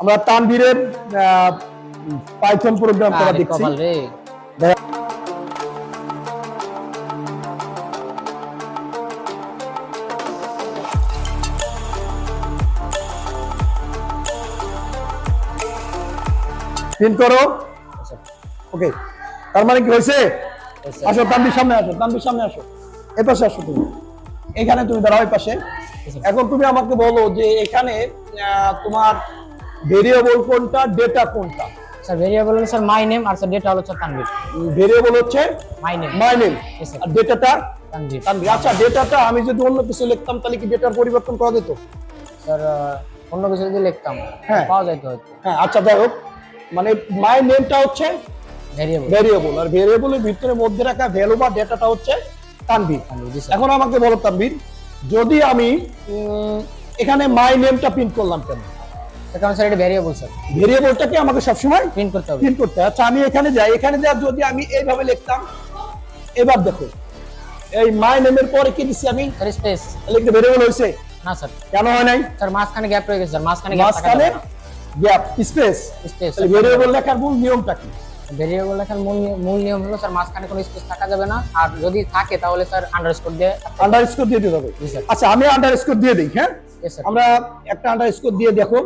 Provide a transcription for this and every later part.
আমরা তানভীরের Python programme করা দেখছি। পিন করো। ওকে, তার মানে কি হয়েছে? আসো তানভীর সামনে আসো, তানভীর সামনে আসো, এই পাশে আসো। তুমি এখানে তুমি দাঁড়াও এই পাশে। এখন তুমি আমাকে বলো যে এখানে তোমার ভেরিয়েবল কোনটা, ডেটা কোনটা? স্যার ভেরিয়েবল হলো স্যার মাই নেম, আর স্যার ডেটা হলো স্যার তানভীর। ভেরিয়েবল হচ্ছে মাই নেম, মাই নেম, আর ডেটাটা তানভীর। তানভীর। আচ্ছা, ডেটাটা আমি যদি অন্য কিছু লিখতাম তাহলে কি ডেটার পরিবর্তন করা যেত? স্যার অন্য কিছু যদি লিখতাম হ্যাঁ পাওয়া যাইতো হয়তো। হ্যাঁ, আচ্ছা যাই হোক, মানে মাই নেমটা হচ্ছে ভেরিয়েবল, ভেরিয়েবল, আর ভেরিয়েবলের ভিতরে মধ্যে রাখা ভ্যালু বা ডেটাটা হচ্ছে তানভীর। এখন আমাকে বলো তানভীর, যদি আমি এখানে মাই নেমটা প্রিন্ট করলাম কেন? কারণ স্যার এটা ভেরিয়েবল স্যার, ভেরিয়েবলটাকে আমাকে সবসময় প্রিন্ট করতে হবে। প্রিন্ট করতে হয়। আচ্ছা আমি এখানে যাই, এখানে যা যদি আমি এইভাবে লিখতাম, এবার দেখো এই মাই নেমের পরে কি দিছি আমি? স্যার স্পেস লিখতে ভেরিয়েবল হয়েছে না স্যার, কেন হয় নাই? স্যার মাঝখানে গ্যাপ রয়ে গেছে স্যার, মাঝখানে গ্যাপ স্পেস। স্পেস ভেরিয়েবল লেখার মূল নিয়মটা কি? ভেরিয়েবল লেখার মূল নিয়ম হলো স্যার মাঝখানে কোনো স্পেস থাকা যাবে না, আর যদি থাকে তাহলে স্যার আন্ডারস্কোর দিয়ে দিতে হবে। জি স্যার। আচ্ছা আমি আন্ডারস্কোর দিয়ে দিই। হ্যাঁ, আমরা একটা আন্ডারস্কোর দিয়ে দেখো,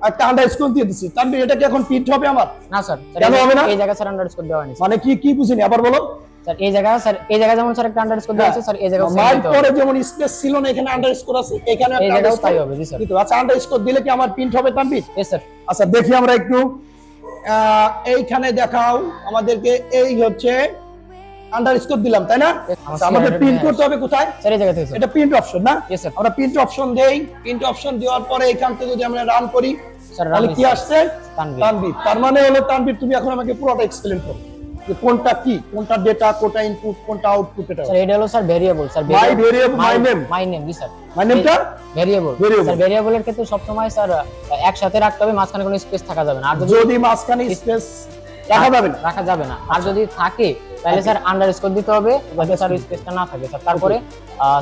একটা আন্ডারস্কোর দিয়ে দিছি, তার মানে এটা কি এখন প্রিন্ট হবে আমার? না স্যার, কেন হবে না? এই জায়গা স্যার আন্ডারস্কোর দেওয়া হয়নি। মানে কি বুঝিনি, আবার বলো। স্যার এই জায়গা যেমন স্যার একটা আন্ডারস্কোর দেওয়া আছে স্যার, এই জায়গাও মাই পরে যেমন স্পেস ছিল না, এখানে আন্ডারস্কোর আছে, এখানে একটা আন্ডারস্কোর তাই হবে। জি স্যার। আচ্ছা আন্ডারস্কোর দিলে কি আমার প্রিন্ট হবে তানভীর? Yes sir. আচ্ছা দেখি আমরা একটু এইখানে দেখাও আমাদেরকে, এই হচ্ছে আন্ডারস্কোর দিলাম তাই না? আমাদের প্রিন্ট করতে হবে কোথায়? স্যার এই জায়গা থেকে। এটা প্রিন্ট অপশন না? Yes sir. আমরা প্রিন্ট অপশন দেই, প্রিন্ট অপশন দেওয়ার পরে এখান থেকে যদি আমরা রান করি তাহলে কি আসছে? তানভীর। তার মানে হলো তানভীর, তুমি এখন আমাকে পুরোটা এক্সপ্লেইন করো যে কোনটা কি, কোনটা ডেটা, কোনটা ইনপুট, কোনটা আউটপুট। এটা স্যার এটা হলো sir variable sir, my name. জি স্যার, মাই নেমটা ভেরিয়েবল। স্যার ভেরিয়েবলের ক্ষেত্রে সব সময় স্যার একসাথে রাখতে হবে, মাঝখানে কোনো স্পেস থাকা যাবে না। আর যদি মাঝখানে স্পেস রাখা যাবে না, আর যদি থাকে তাহলে স্যার আন্ডারস্কোর দিতে হবে যাতে স্যার স্পেসটা না থাকে স্যার। তারপরে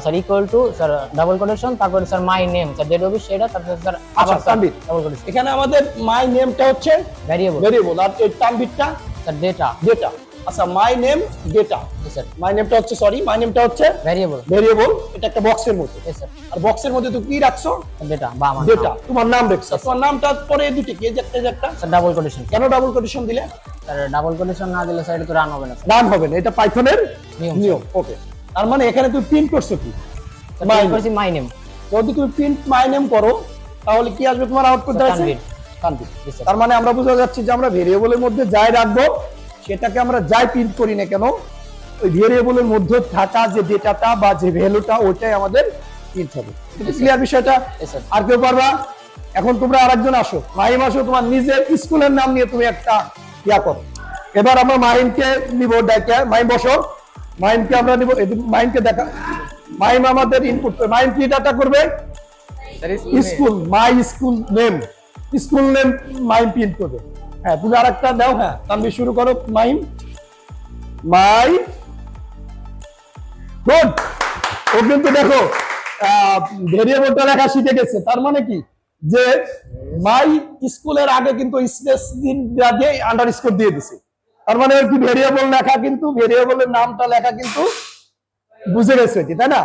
sir equal to sir double quotation, তারপরে স্যার মাই নেম স্যার যেটা হবে সেটা, তারপরে স্যার আবার তানভীর। Double quotation. এখানে আমাদের মাই নেমটা হচ্ছে ভেরিয়েবল, আর এই তানভীরটা স্যার ডেটা। আচ্ছা my name data, sir my নেমটা হচ্ছে ভেরিয়েবল। এটা একটা বক্সের মধ্যে। স্যার। আর বক্সের মধ্যে তুমি কি রাখছো? ডেটা বা আমার ডেটা, তোমার নাম রাখছো। তোমার নামটা পরে এই দুটি কি, এই একটা স্যার ডাবল কোটেশন। কেন ডাবল কোটেশন দিলে? স্যার ডাবল কোটেশন না দিলে স্যার এটা তো রান হবে না স্যার। রান হবে না, এটা পাইথনের নিয়ম। ওকে, তার মানে এখানে তুমি প্রিন্ট করছো কি? My name. যদি তুমি প্রিন্ট মাই নেম করো তাহলে কি আসবে তোমার আউটপুট? তানভীর। তার মানে আমরা বুঝা যাচ্ছে যে আমরা ভেরিয়েবলের মধ্যে যাই রাখবো সেটাকে আমরা যাই প্রিন্ট করি না কেন, ওই ভেরিয়েবলের মধ্যে থাকা যে ডেটাটা বা যে ভ্যালুটা ওইটাই আমাদের প্রিন্ট হবে। ক্লিয়ার বিষয়টা? আর কেউ পারবা? এখন তোমরা আরেকজন আসো, মাহিম আসো, তোমার নিজের স্কুলের নাম নিয়ে তুমি একটা ইয়া করো। এবার আমরা মাহিমকে নিব, মাহিম বসো, মাহিমকে আমরা নিব, মাহিমকে দেখা, মাহিম আমাদের ইনপুট করবে। মাহিম কি ডাটা করবে? School, my school name, Mahim print করবে। হ্যাঁ তুমি আরেকটা দাও। হ্যাঁ তানভীর শুরু করো। মাহিম, মাই গুড। ও কিন্তু দেখো ভেরিয়েবলটা লেখা শিখে গেছে। তার মানে কি যে মাই স্কুলের আগে কিন্তু স্পেস দিয়ে আন্ডারস্কোর দিয়ে দিছে। তার মানে কি ভেরিয়েবল লেখা কিন্তু, ভেরিয়েবলের নামটা লেখা কিন্তু বুঝে গেছে কি, তাই না?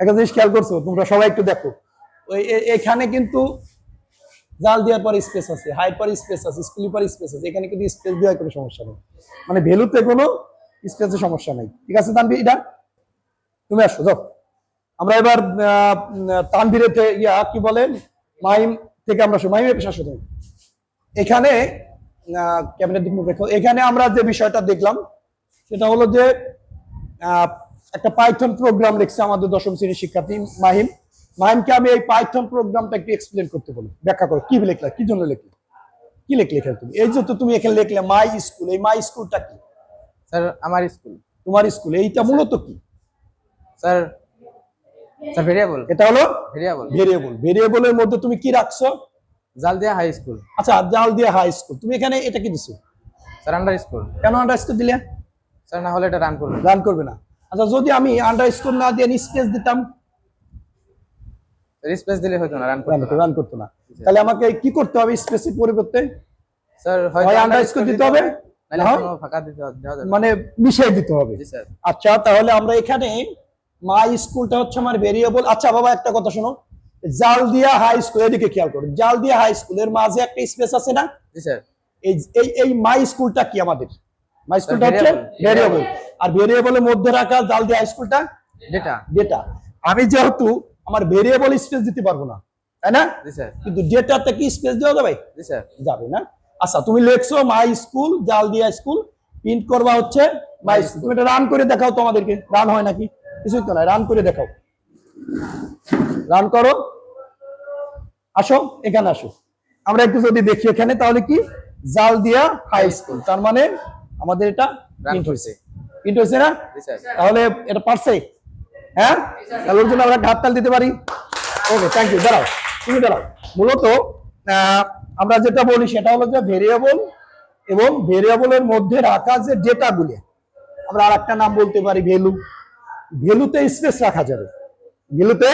একটা জিনিস খেয়াল করছো তোমরা সবাই, একটু দেখো ওই এখানে কিন্তু জাল দেওয়ার পর স্পেস আছে, হাইট পর স্পেস আছে, স্কুল পর স্পেস আছে, এখানে কিন্তু স্পেস দেওয়ার কোনো সমস্যা নেই, মানে ভ্যালুতে কোনো স্পেসের সমস্যা নাই। ঠিক আছে তানভীর, এটা তুমি আসো যাও। আমরা এবার তানভীরের কি বলেন মাহিম থেকে আমরা মাহিমের পেশা আসো। এখানে ক্যাবিনেট দিক মুখ রেখো। এখানে আমরা যে বিষয়টা দেখলাম সেটা হলো যে একটা পাইথন প্রোগ্রাম লিখছে আমাদের দশম শ্রেণীর শিক্ষার্থী মাহিম। মাহিমকে আমি এই পাইথন প্রোগ্রামটা একটু এক্সপ্লেন করতে বলি, ব্যাখ্যা করো কি লিখলা, কি জন্য লিখলে, কি লিখলে এখানে তুমি? এই যে তো তুমি এখানে লিখলে মাই স্কুল, এই মাই স্কুলটা কি? স্যার আমার স্কুল। তোমার স্কুল, এইটা মূলত কি স্যার? Sir variable. এটা হলো ভেরিয়েবলের মধ্যে তুমি কি রাখছো? জাল দিয়া হাই স্কুল। আচ্ছা জাল দিয়া হাই স্কুল, তুমি এখানে এটা কি দিছো? Sir underscore. কেন আন্ডারস্কোর দিলে? স্যার না হলে এটা রান করবে না। আচ্ছা যদি আমি আন্ডারস্কোর না দিয়ে স্পেস দিতাম? স্পেস দিলে হতো না, রান করতে না। রান করতো না। তাহলে আমাকে কি করতে হবে স্পেসের পরিবর্তে? স্যার হয় হয়তো আন্ডারস্কোর দিতে হবে, নাহলে না হয় কোনো ফাঁকা দেওয়া যাবে না। মানে মিশিয়ে দিতে হবে। জি স্যার। আচ্ছা তাহলে আমরা এখানে মাই স্কুলটা হচ্ছে আমার ভেরিয়েবল। আচ্ছা বাবা একটা কথা শোনো, জালদিয়া হাই স্কুল, এদিকে খেয়াল করো, জালদিয়া হাই স্কুলের মাঝে একটা স্পেস আছে না? জি স্যার। এই এই এই মাই স্কুলটা কি আমাদের? মাই স্কুলটা হচ্ছে variable। ভেরিয়েবল, আর ভেরিয়েবলের মধ্যে রাখা জালদিয়া হাই স্কুলটা ডেটা। ডেটা। আমি যেহেতু আমার ভেরিয়েবল স্পেস দিতে পারবো না, তাই না? জি স্যার। কিন্তু ডেটাতে কি স্পেস দেওয়া যাবে? জি স্যার। যাবে না। আচ্ছা তুমি লিখছো মাই স্কুল জালদিয়া স্কুল, প্রিন্ট করবা হচ্ছে মাই স্কুল। তুমি এটা রান করে দেখাও তো আমাদেরকে, রান হয় নাকি? কিছুই তো না, রান করে দেখাও, রান করো, আসো এখানে আসো। আমরা একটু যদি দেখি এখানে, তাহলে কি জালদিয়া হাই স্কুল, তার মানে আমাদের এটা প্রিন্ট হয়েছে, প্রিন্ট হয়েছে না? জি স্যার। তাহলে এটা পারছে, হ্যাঁ? তাহলে ওর জন্য আমরা একটা হাততালি দিতে পারি। ওকে, থ্যাংক ইউ। দাঁড়াও, তুমি দাঁড়াও। মূলত আমরা যেটা বলি সেটা হলো যে ভেরিয়েবল এবং ভেরিয়েবলের মধ্যে রাখা যে ডেটাগুলো, আমরা আর একটা নাম বলতে পারি ভ্যালু। ভ্যালুতে স্পেস রাখা যাবে, ভ্যালুতে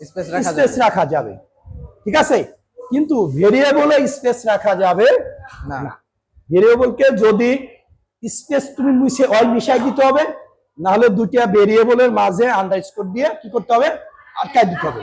স্পেস রাখা স্পেস যাবে রাখা যাবে, ঠিক আছে? কিন্তু ভেরিয়েবলে স্পেস রাখা যাবে না। না। ভেরিয়েবলকে যদি স্পেস তুমি মিশাই দিতে হবে, না হলে দুইটা ভেরিয়েবলের মাঝে আন্ডারস্কোর দিয়ে কি করতে হবে? আটকায় দিতে হবে।